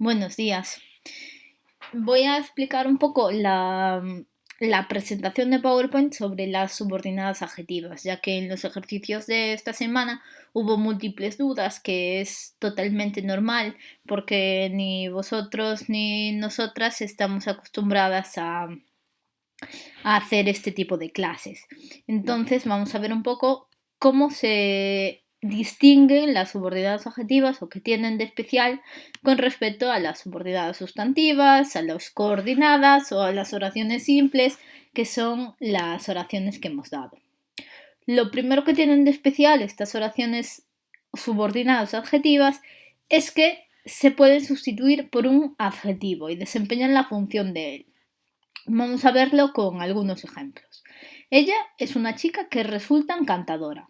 Buenos días. Voy a explicar un poco la presentación de PowerPoint sobre las subordinadas adjetivas, ya que en los ejercicios de esta semana hubo múltiples dudas, que es totalmente normal porque ni vosotros ni nosotras estamos acostumbradas a hacer este tipo de clases. Entonces vamos a ver un poco cómo se distinguen las subordinadas adjetivas o qué tienen de especial con respecto a las subordinadas sustantivas, a las coordinadas o a las oraciones simples, que son las oraciones que hemos dado. Lo primero que tienen de especial estas oraciones subordinadas adjetivas es que se pueden sustituir por un adjetivo y desempeñan la función de él. Vamos a verlo con algunos ejemplos. Ella es una chica que resulta encantadora.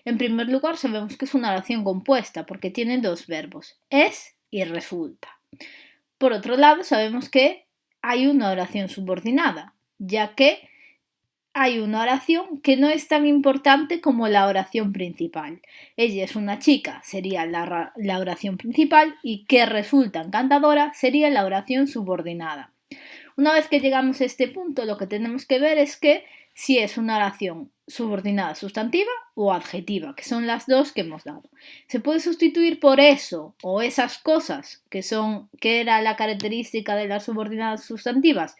En primer lugar, sabemos que es una oración compuesta porque tiene dos verbos, es y resulta. Por otro lado, sabemos que hay una oración subordinada, ya que hay una oración que no es tan importante como la oración principal. Ella es una chica, sería la oración principal, y que resulta encantadora sería la oración subordinada. Una vez que llegamos a este punto, lo que tenemos que ver es que si es una oración subordinada sustantiva o adjetiva, que son las dos que hemos dado. Se puede sustituir por eso o esas cosas que era la característica de las subordinadas sustantivas.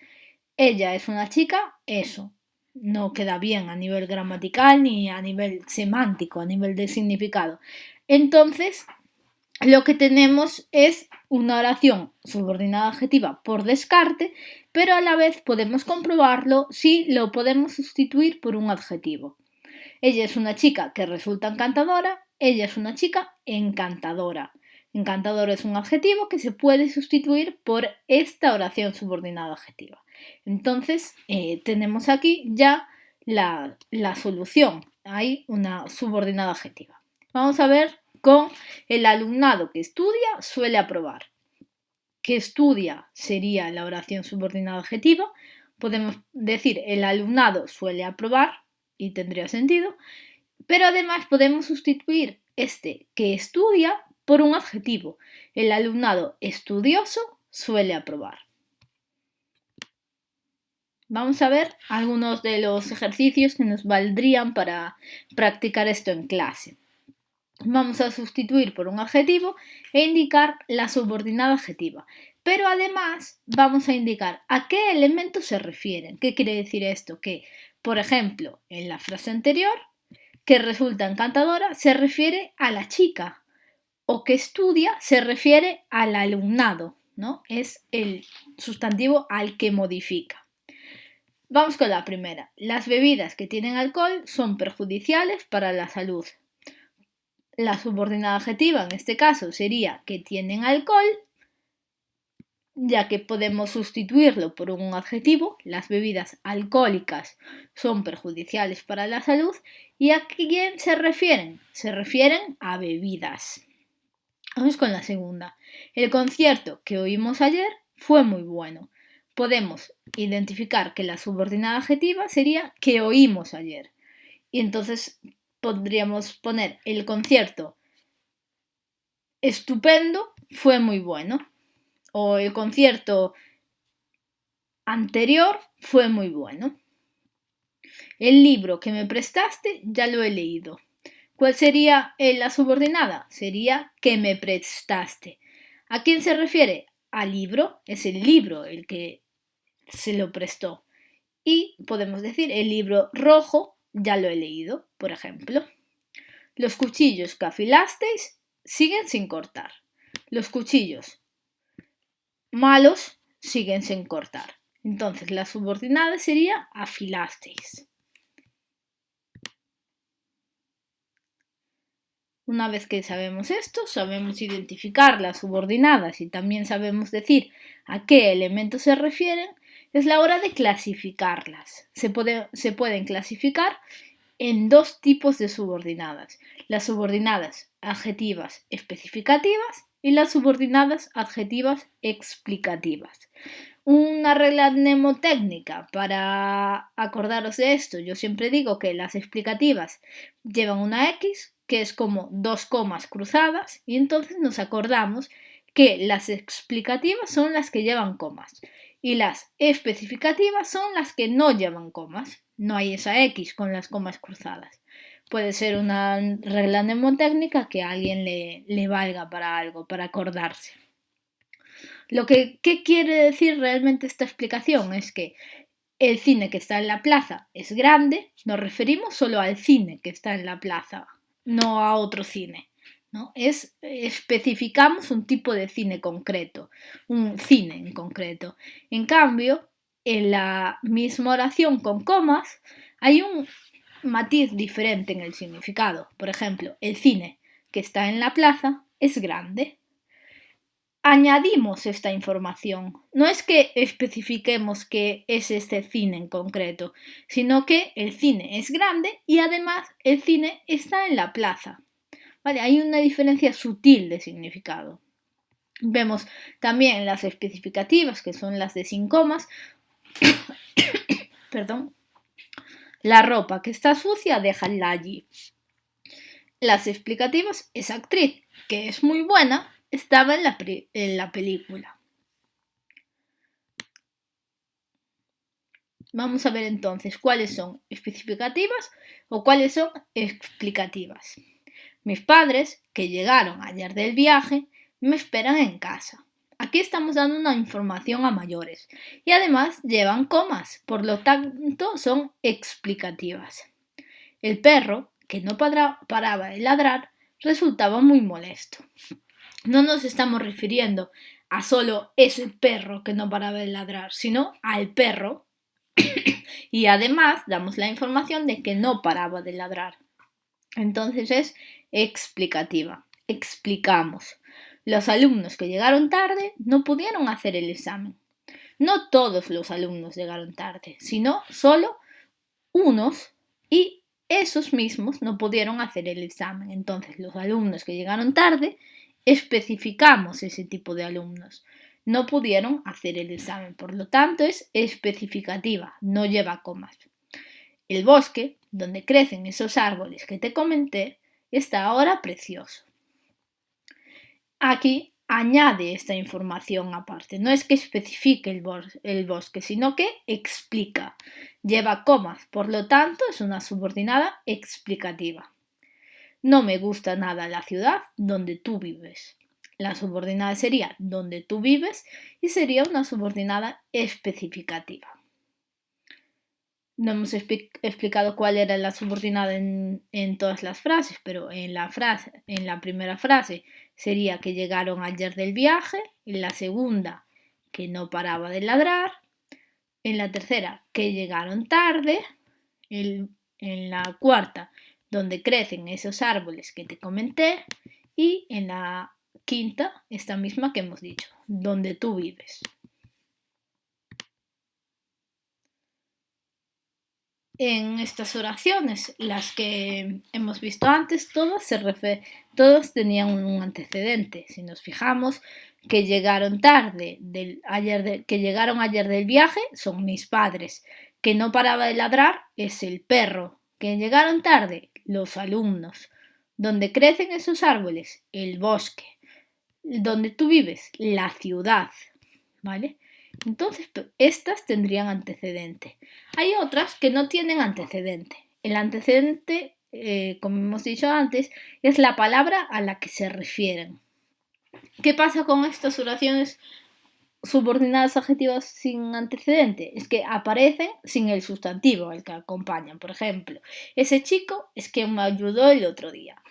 Ella es una chica, eso. No queda bien a nivel gramatical ni a nivel semántico, a nivel de significado. Entonces, lo que tenemos es una oración subordinada adjetiva por descarte, pero a la vez podemos comprobarlo si lo podemos sustituir por un adjetivo. Ella es una chica que resulta encantadora, ella es una chica encantadora. Encantadora es un adjetivo que se puede sustituir por esta oración subordinada adjetiva. Entonces, tenemos aquí ya la solución. Hay una subordinada adjetiva. Vamos a ver con el alumnado que estudia suele aprobar. Que estudia sería la oración subordinada adjetiva. Podemos decir el alumnado suele aprobar y tendría sentido, pero además podemos sustituir este que estudia por un adjetivo. El alumnado estudioso suele aprobar. Vamos a ver algunos de los ejercicios que nos valdrían para practicar esto en clase. Vamos a sustituir por un adjetivo e indicar la subordinada adjetiva. Pero además vamos a indicar a qué elementos se refieren. ¿Qué quiere decir esto? Que, por ejemplo, en la frase anterior, que resulta encantadora, se refiere a la chica, o que estudia se refiere al alumnado, ¿no? Es el sustantivo al que modifica. Vamos con la primera. Las bebidas que tienen alcohol son perjudiciales para la salud. La subordinada adjetiva en este caso sería que tienen alcohol, ya que podemos sustituirlo por un adjetivo. Las bebidas alcohólicas son perjudiciales para la salud. ¿Y a quién se refieren? Se refieren a bebidas. Vamos con la segunda. El concierto que oímos ayer fue muy bueno. Podemos identificar que la subordinada adjetiva sería que oímos ayer. Y entonces podríamos poner el concierto estupendo fue muy bueno. O el concierto anterior fue muy bueno. El libro que me prestaste ya lo he leído. ¿Cuál sería la subordinada? Sería que me prestaste. ¿A quién se refiere? Al libro. Es el libro el que se lo prestó. Y podemos decir el libro rojo ya lo he leído, por ejemplo. Los cuchillos que afilasteis siguen sin cortar. Los cuchillos malos siguen sin cortar. Entonces la subordinada sería afilasteis. Una vez que sabemos esto, sabemos identificar las subordinadas y también sabemos decir a qué elementos se refieren, es la hora de clasificarlas. Se pueden clasificar en dos tipos de subordinadas. Las subordinadas adjetivas especificativas y las subordinadas adjetivas explicativas. Una regla mnemotécnica para acordaros de esto. Yo siempre digo que las explicativas llevan una X, que es como dos comas cruzadas, y entonces nos acordamos que las explicativas son las que llevan comas y las especificativas son las que no llevan comas. No hay esa X con las comas cruzadas. Puede ser una regla mnemotécnica que a alguien le valga para algo, para acordarse. ¿Qué quiere decir realmente esta explicación? Es que el cine que está en la plaza es grande, nos referimos solo al cine que está en la plaza, no a otro cine, ¿no? Especificamos un tipo de cine concreto, un cine en concreto. En cambio, en la misma oración con comas hay un matiz diferente en el significado. Por ejemplo, el cine que está en la plaza es grande. Añadimos esta información. No es que especifiquemos que es este cine en concreto, sino que el cine es grande y además el cine está en la plaza. ¿Vale? Hay una diferencia sutil de significado. Vemos también las especificativas, que son las de sin comas. Perdón. La ropa que está sucia, déjala allí. Las explicativas, esa actriz, que es muy buena, estaba en la película. Vamos a ver entonces cuáles son especificativas o cuáles son explicativas. Mis padres, que llegaron ayer del viaje, me esperan en casa. Aquí estamos dando una información a mayores y además llevan comas, por lo tanto son explicativas. El perro, que no paraba de ladrar, resultaba muy molesto. No nos estamos refiriendo a solo ese perro que no paraba de ladrar, sino al perro. Y además damos la información de que no paraba de ladrar. Entonces es explicativa. Explicamos. Los alumnos que llegaron tarde no pudieron hacer el examen. No todos los alumnos llegaron tarde, sino solo unos, y esos mismos no pudieron hacer el examen. Entonces los alumnos que llegaron tarde, especificamos ese tipo de alumnos. No pudieron hacer el examen, por lo tanto es especificativa, no lleva comas. El bosque, donde crecen esos árboles que te comenté, está ahora precioso. Aquí añade esta información aparte. No es que especifique el bosque, sino que explica. Lleva comas, por lo tanto es una subordinada explicativa. No me gusta nada la ciudad donde tú vives. La subordinada sería donde tú vives y sería una subordinada especificativa. No hemos explicado cuál era la subordinada en todas las frases, pero en la primera frase sería que llegaron ayer del viaje, en la segunda que no paraba de ladrar, en la tercera que llegaron tarde, en la cuarta donde crecen esos árboles que te comenté y en la quinta esta misma que hemos dicho, donde tú vives. En estas oraciones, las que hemos visto antes, todos tenían un antecedente. Si nos fijamos, que llegaron que llegaron ayer del viaje, son mis padres. Que no paraba de ladrar es el perro. Que llegaron tarde, los alumnos. Donde crecen esos árboles, el bosque. Donde tú vives, la ciudad. ¿Vale? Entonces, estas tendrían antecedente. Hay otras que no tienen antecedente. El antecedente, como hemos dicho antes, es la palabra a la que se refieren. ¿Qué pasa con estas oraciones subordinadas adjetivas sin antecedente? Es que aparecen sin el sustantivo al que acompañan. Por ejemplo, ese chico es quien me ayudó el otro día.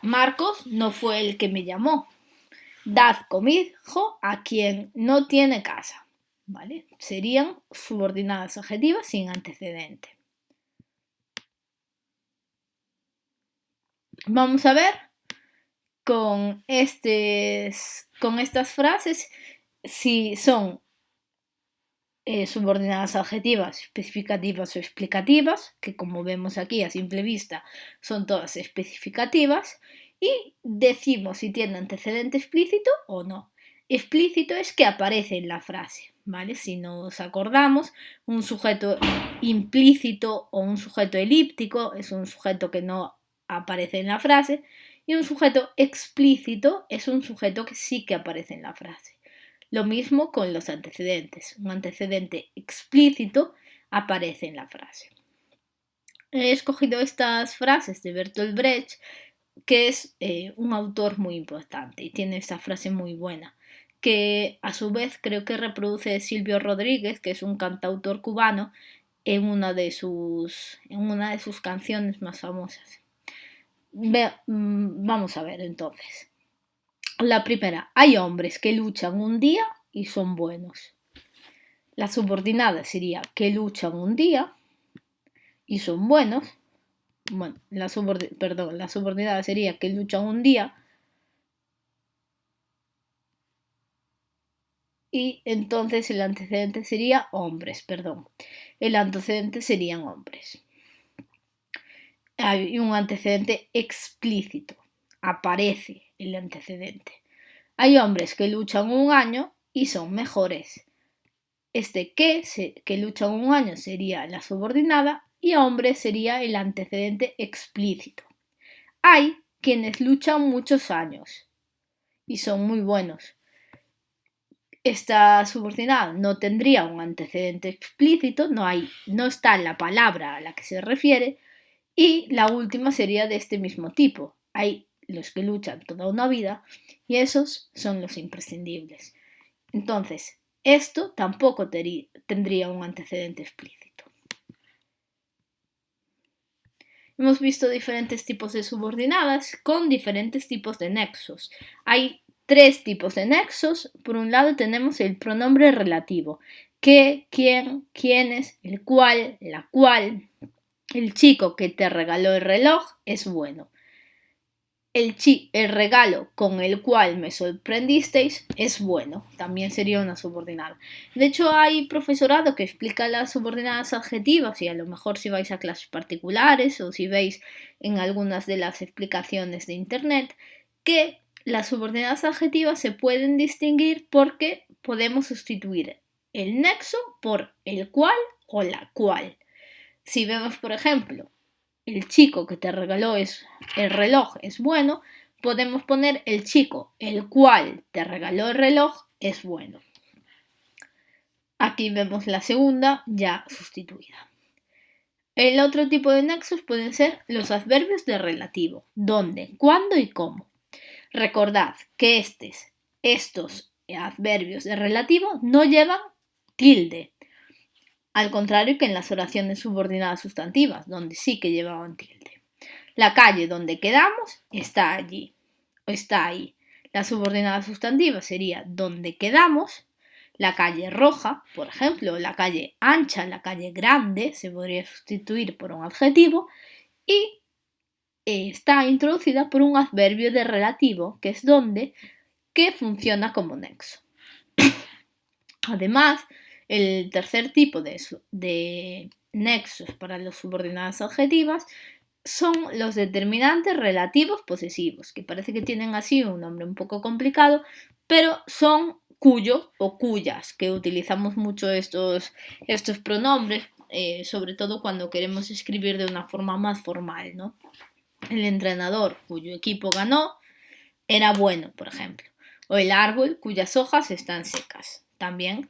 Marcos no fue el que me llamó. Dad cobijo a quien no tiene casa. ¿Vale? Serían subordinadas adjetivas sin antecedente. Vamos a ver con estas frases si son subordinadas adjetivas, especificativas o explicativas, que como vemos aquí a simple vista son todas especificativas, y decimos si tiene antecedente explícito o no. Explícito es que aparece en la frase, ¿vale? Si nos acordamos, un sujeto implícito o un sujeto elíptico es un sujeto que no aparece en la frase Y un sujeto explícito es un sujeto que sí que aparece en la frase. Lo mismo con los antecedentes. Un antecedente explícito aparece en la frase. He escogido estas frases de Bertolt Brecht, que es un autor muy importante y tiene esta frase muy buena, que a su vez creo que reproduce Silvio Rodríguez, que es un cantautor cubano, en una de sus canciones más famosas. Vamos a ver entonces. La primera, hay hombres que luchan un día y son buenos. La subordinada sería que luchan un día y son buenos. Bueno, la subordinada sería que luchan un día y entonces el antecedente sería hombres, El antecedente serían hombres. Hay un antecedente explícito. Aparece el antecedente. Hay hombres que luchan un año y son mejores. Que luchan un año sería la subordinada y hombres sería el antecedente explícito. Hay quienes luchan muchos años y son muy buenos. Esta subordinada no tendría un antecedente explícito, no está la palabra a la que se refiere, y la última sería de este mismo tipo. Hay los que luchan toda una vida y esos son los imprescindibles. Entonces, esto tampoco tendría un antecedente explícito. Hemos visto diferentes tipos de subordinadas con diferentes tipos de nexos. Hay 3 tipos de nexos. Por un lado tenemos el pronombre relativo. ¿Qué, quién, quiénes, el cual, la cual? El chico que te regaló el reloj es bueno. El regalo con el cual me sorprendisteis es bueno. También sería una subordinada. De hecho, hay profesorado que explica las subordinadas adjetivas y a lo mejor si vais a clases particulares o si veis en algunas de las explicaciones de internet que las subordinadas adjetivas se pueden distinguir porque podemos sustituir el nexo por el cual o la cual. Si vemos, por ejemplo, el chico que te regaló el reloj es bueno, podemos poner el chico el cual te regaló el reloj es bueno. Aquí vemos la segunda ya sustituida. El otro tipo de nexos pueden ser los adverbios de relativo, dónde, cuándo y cómo. Recordad que estos adverbios de relativo no llevan tilde, al contrario que en las oraciones subordinadas sustantivas, donde sí que llevaban tilde. La calle donde quedamos está allí o está ahí. La subordinada sustantiva sería donde quedamos. La calle roja, por ejemplo, la calle ancha, la calle grande, se podría sustituir por un adjetivo y está introducida por un adverbio de relativo, que es donde, que funciona como nexo. Además, el tercer tipo de nexos para las subordinadas adjetivas son los determinantes relativos posesivos, que parece que tienen así un nombre un poco complicado, pero son cuyo o cuyas, que utilizamos mucho estos pronombres, sobre todo cuando queremos escribir de una forma más formal, ¿no? El entrenador cuyo equipo ganó era bueno, por ejemplo, o el árbol cuyas hojas están secas. También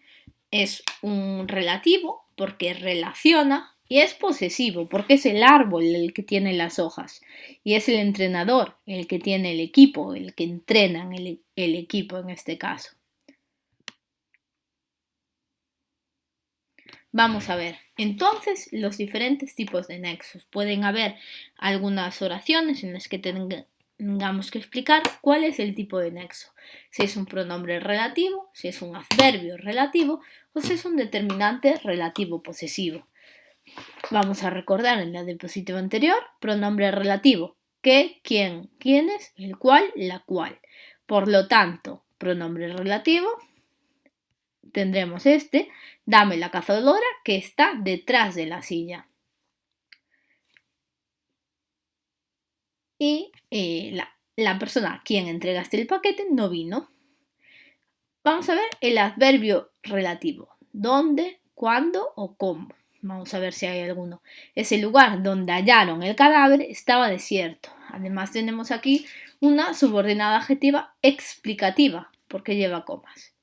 es un relativo porque relaciona y es posesivo porque es el árbol el que tiene las hojas y es el entrenador el que tiene el equipo, el que entrena el equipo en este caso. Vamos a ver, entonces, los diferentes tipos de nexos. Pueden haber algunas oraciones en las que tengamos que explicar cuál es el tipo de nexo. Si es un pronombre relativo, si es un adverbio relativo o si es un determinante relativo posesivo. Vamos a recordar en la diapositiva anterior, pronombre relativo, qué, quién, quiénes, el cual, la cual. Por lo tanto, pronombre relativo, tendremos dame la cazadora que está detrás de la silla. Y la persona a quien entregaste el paquete no vino. Vamos a ver el adverbio relativo. ¿Dónde, cuándo o cómo? Vamos a ver si hay alguno. Ese lugar donde hallaron el cadáver estaba desierto. Además tenemos aquí una subordinada adjetiva explicativa, porque lleva comas.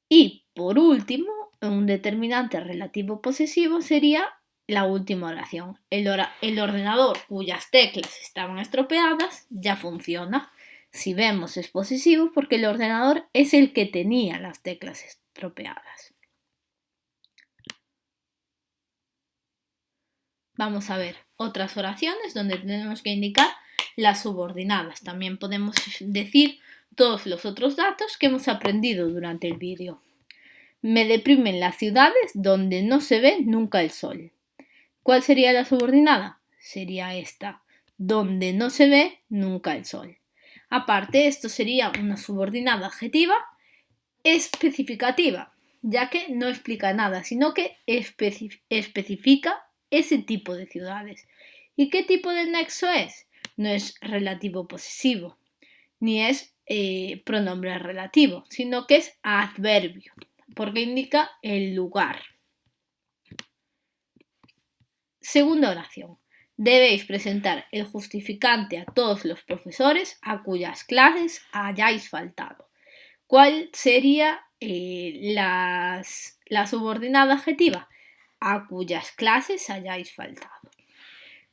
Y por último, un determinante relativo posesivo sería la última oración. El ordenador cuyas teclas estaban estropeadas ya funciona. Si vemos es posesivo porque el ordenador es el que tenía las teclas estropeadas. Vamos a ver otras oraciones donde tenemos que indicar las subordinadas. También podemos decir todos los otros datos que hemos aprendido durante el vídeo. Me deprimen las ciudades donde no se ve nunca el sol. ¿Cuál sería la subordinada? Sería esta, donde no se ve nunca el sol. Aparte, esto sería una subordinada adjetiva especificativa, ya que no explica nada, sino que especifica ese tipo de ciudades. ¿Y qué tipo de nexo es? No es relativo posesivo, ni es pronombre relativo, sino que es adverbio, porque indica el lugar. Segunda oración. Debéis presentar el justificante a todos los profesores a cuyas clases hayáis faltado. ¿Cuál sería la subordinada adjetiva? A cuyas clases hayáis faltado.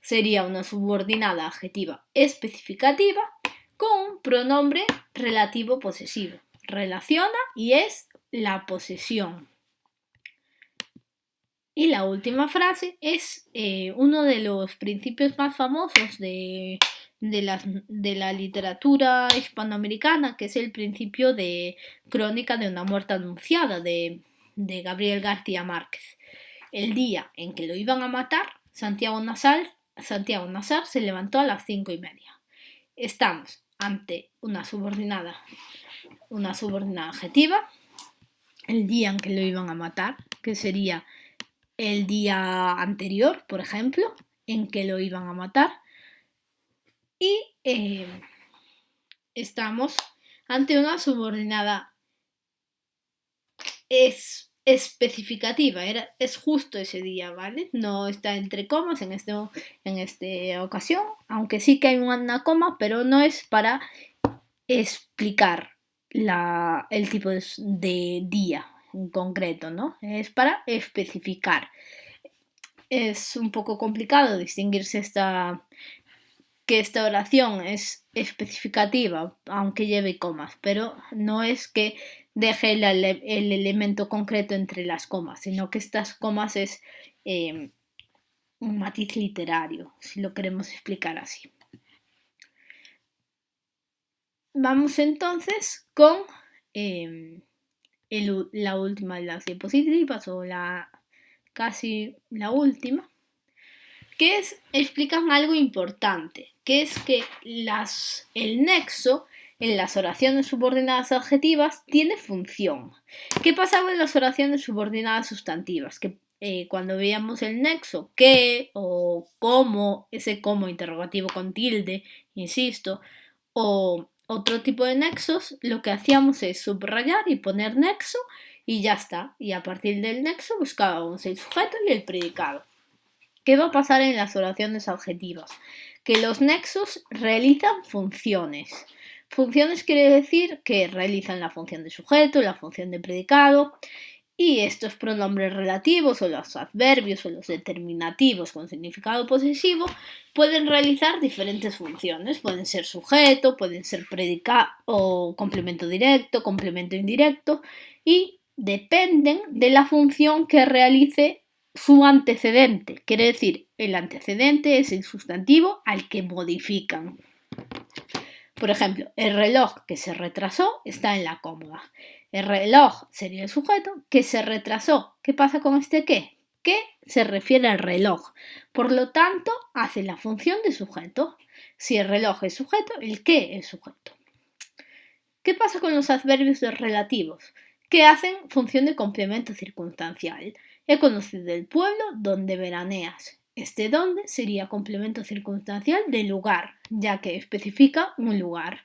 Sería una subordinada adjetiva especificativa con un pronombre relativo posesivo. Relaciona y es la posesión. Y la última frase es uno de los principios más famosos de la literatura hispanoamericana, que es el principio de Crónica de una muerte anunciada de Gabriel García Márquez. El día en que lo iban a matar, Santiago Nazar se levantó a las 5:30. Estamos ante una subordinada adjetiva, el día en que lo iban a matar, que sería el día anterior, por ejemplo, en que lo iban a matar. Y estamos ante una subordinada especificativa, es justo ese día, ¿vale? No está entre comas en esta ocasión, aunque sí que hay una coma, pero no es para explicar el tipo de día en concreto, ¿no? Es para especificar. Es un poco complicado distinguirse que esta oración es especificativa, aunque lleve comas, pero no es que deje el elemento concreto entre las comas, sino que estas comas es un matiz literario, si lo queremos explicar así. Vamos entonces con la última de las diapositivas, o casi la última, que explican algo importante, que es que el nexo en las oraciones subordinadas adjetivas tiene función. ¿Qué pasaba en las oraciones subordinadas sustantivas? Que cuando veíamos el nexo que o cómo, ese como interrogativo con tilde, insisto, o otro tipo de nexos, lo que hacíamos es subrayar y poner nexo y ya está. Y a partir del nexo buscábamos el sujeto y el predicado. ¿Qué va a pasar en las oraciones adjetivas? Que los nexos realizan funciones. Funciones quiere decir que realizan la función de sujeto, la función de predicado, y estos pronombres relativos o los adverbios o los determinativos con significado posesivo pueden realizar diferentes funciones. Pueden ser sujeto, pueden ser predicado o complemento directo, complemento indirecto, y dependen de la función que realice su antecedente. Quiere decir, el antecedente es el sustantivo al que modifican. Por ejemplo, el reloj que se retrasó está en la cómoda. El reloj sería el sujeto que se retrasó. ¿Qué pasa con este qué? Que se refiere al reloj. Por lo tanto, hace la función de sujeto. Si el reloj es sujeto, el qué es sujeto. ¿Qué pasa con los adverbios relativos? Que hacen función de complemento circunstancial. He conocido el pueblo donde veraneas. Este donde sería complemento circunstancial de lugar, ya que especifica un lugar.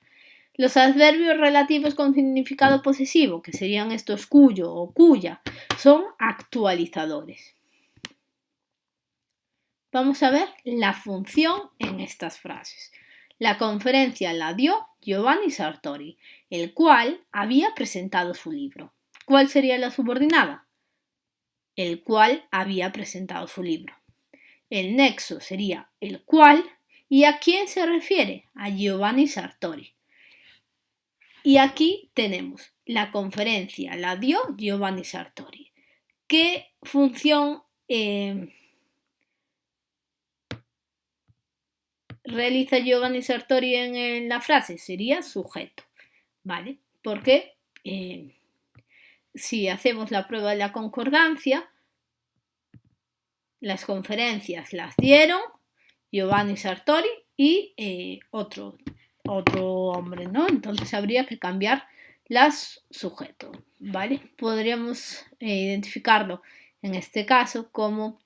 Los adverbios relativos con significado posesivo, que serían estos cuyo o cuya, son actualizadores. Vamos a ver la función en estas frases. La conferencia la dio Giovanni Sartori, el cual había presentado su libro. ¿Cuál sería la subordinada? El cual había presentado su libro. El nexo sería el cual. ¿Y a quién se refiere? A Giovanni Sartori. Y aquí tenemos la conferencia la dio Giovanni Sartori. ¿Qué función realiza Giovanni Sartori en la frase? Sería sujeto, ¿vale? Porque si hacemos la prueba de la concordancia, las conferencias las dieron Giovanni Sartori y otro hombre, ¿no? Entonces habría que cambiar las sujeto, ¿vale? Podríamos identificarlo en este caso como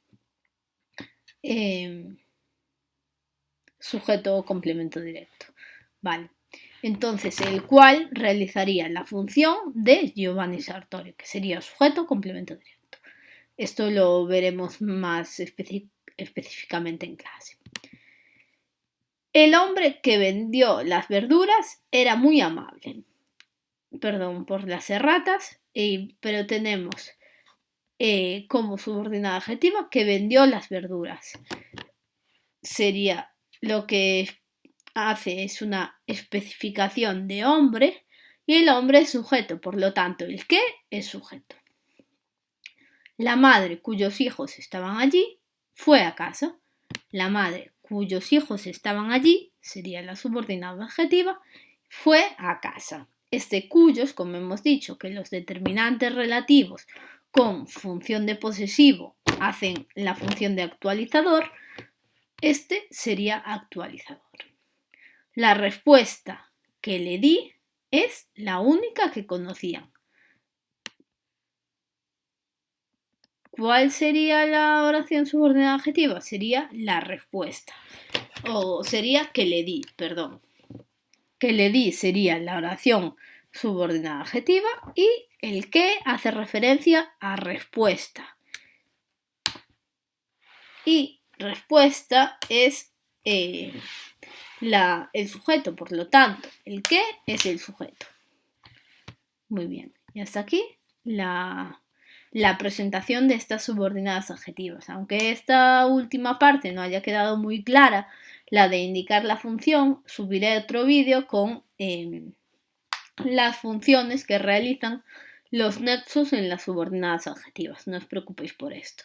sujeto o complemento directo, ¿vale? Entonces, el cual realizaría la función de Giovanni Sartori, que sería sujeto o complemento directo. Esto lo veremos más específicamente en clase. El hombre que vendió las verduras era muy amable. Perdón por las erratas, pero tenemos como subordinada adjetiva que vendió las verduras. Sería lo que hace es una especificación de hombre y el hombre es sujeto, por lo tanto el que es sujeto. La madre cuyos hijos estaban allí fue a casa. La madre cuyos hijos estaban allí sería la subordinada adjetiva, fue a casa. Este cuyos, como hemos dicho, que los determinantes relativos con función de posesivo hacen la función de actualizador, este sería actualizador. La respuesta que le di es la única que conocían. ¿Cuál sería la oración subordinada adjetiva? Sería la respuesta. O sería que le di, perdón. Que le di sería la oración subordinada adjetiva y el que hace referencia a respuesta. Y respuesta es el sujeto, por lo tanto, el que es el sujeto. Muy bien, y hasta aquí la presentación de estas subordinadas adjetivas. Aunque esta última parte no haya quedado muy clara, la de indicar la función, subiré otro vídeo con las funciones que realizan los nexos en las subordinadas adjetivas. No os preocupéis por esto.